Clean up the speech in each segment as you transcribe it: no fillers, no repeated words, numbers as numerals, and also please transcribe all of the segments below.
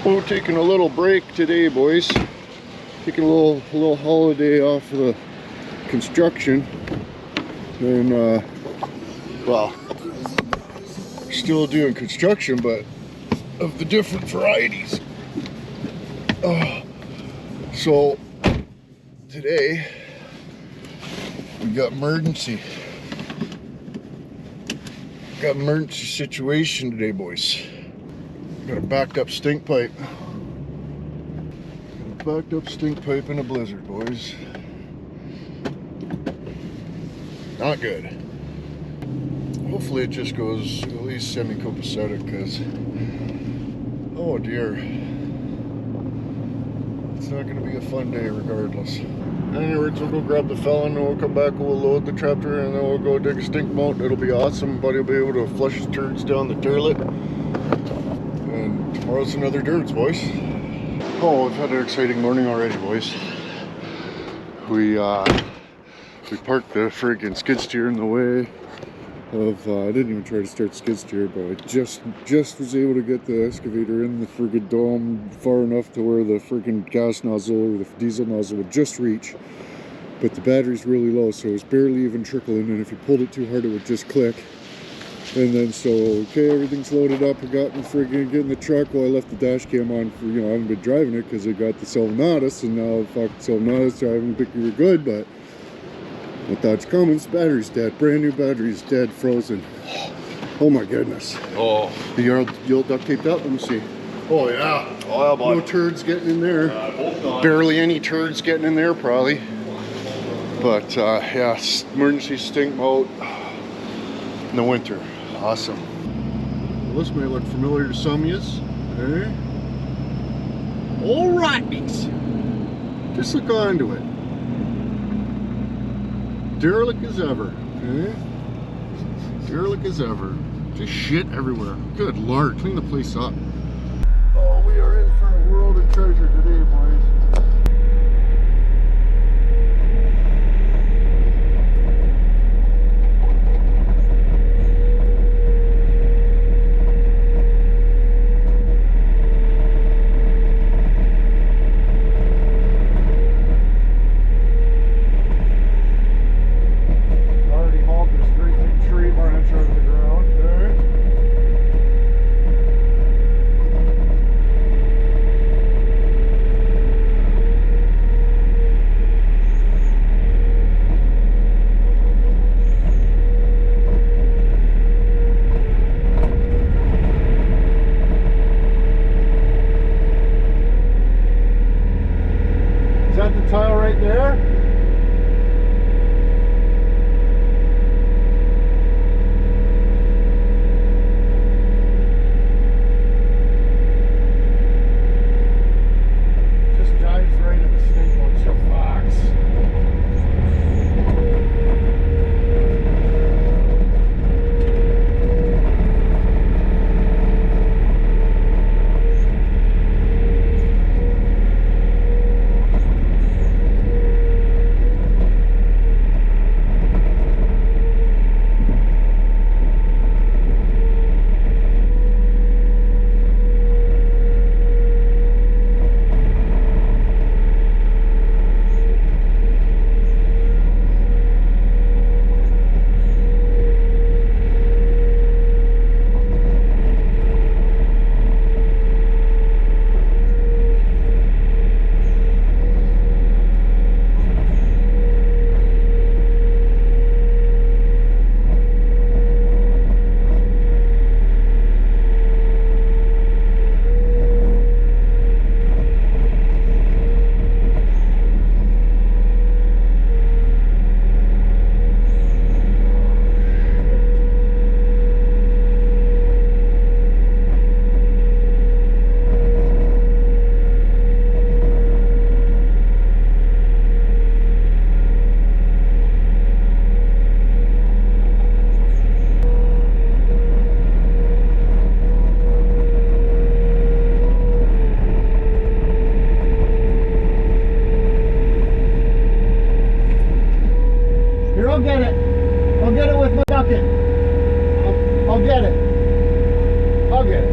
We're taking a little break today, boys. Taking a little holiday off of the construction, and well, still doing construction, but of the different varieties. So today we got emergency. Got emergency situation today, boys. Got a backed up stink pipe. Backed up stink pipe in a blizzard, boys. Not good. Hopefully it just goes at least semi-copacetic, because oh dear, it's not going to be a fun day regardless. Anyways, we'll go grab the felon and we'll come back, we'll load the tractor, and then we'll go dig a stink moat. It'll be awesome. Buddy will be able to flush his turds down the toilet. And tomorrow's another dirts, boys. Oh, we've had an exciting morning already, boys. We parked the friggin' skid steer in the way of, I didn't even try to start skid steer, but I just was able to get the excavator in the friggin' dome far enough to where the friggin' gas nozzle or the diesel nozzle would just reach. But the battery's really low, so it was barely even trickling, and if you pulled it too hard, it would just click. And then so, okay, everything's loaded up. I got me friggin' get in the truck. Well, I left the dash cam on for, you know, I haven't been driving it because I got the Selvatus, and now fuck Selvatus, I haven't think we were good, but I thought it's coming. This battery's dead. Brand new battery's dead, frozen. Oh my goodness. Oh. The old duct taped up, let me see. Oh yeah. Oh yeah, boy. No turds getting in there. Barely any turds getting in there, probably. But yeah, emergency stink moat in the winter. Awesome. Well, this may look familiar to some of you. Eh? All righties. Just look onto it. Derelict as ever. Okay? Derelict as ever. Just shit everywhere. Good Lord, clean the place up. Oh, we are in for a world of treasure today, boys. Tile right there. Just dives right in the stink moat, you fox. I'll get it. I'll get it with my bucket. I'll get it. I'll get it.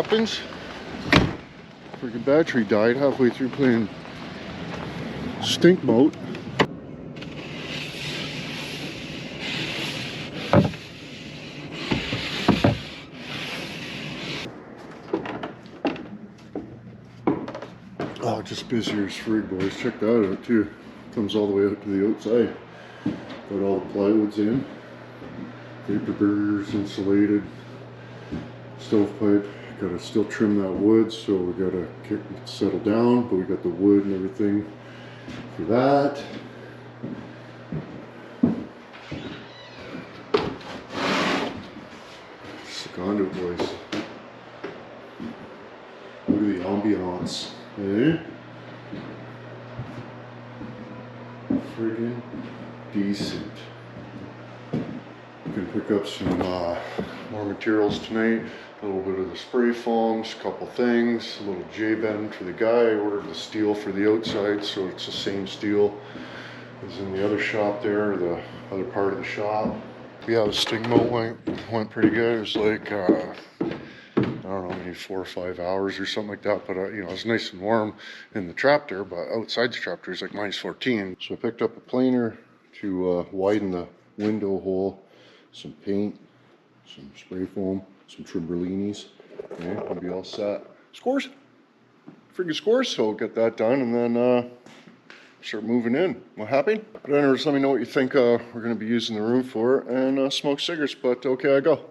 happens. Freaking battery died halfway through playing stink mode. Oh, just busier as frig, boys. Check that out too. Comes all the way out to the outside. Got all the plywoods in. Vapor barriers insulated. Stovepipe. Gotta still trim that wood, so we gotta settle down, but we got the wood and everything for that. It's the conduit, boys. Look at the ambiance. Eh? Friggin' decent. You can pick up some more materials tonight. A little bit of the spray foams, a couple things, a little J-bend for the guy. I ordered the steel for the outside, so it's the same steel as in the other shop there, the other part of the shop. Yeah, the sting moat went pretty good. It was like, I don't know, maybe 4 or 5 hours or something like that. But, you know, it was nice and warm in the trapdoor, but outside the trapdoor is like -14. So I picked up a planer to widen the window hole, some paint, some spray foam, some Trimberlinis. Okay, we'll be all set. Scores. Friggin' scores. So we'll get that done and then start moving in. Well, happy? But anyways, let me know what you think we're going to be using the room for and smoke cigarettes. But okay, I go.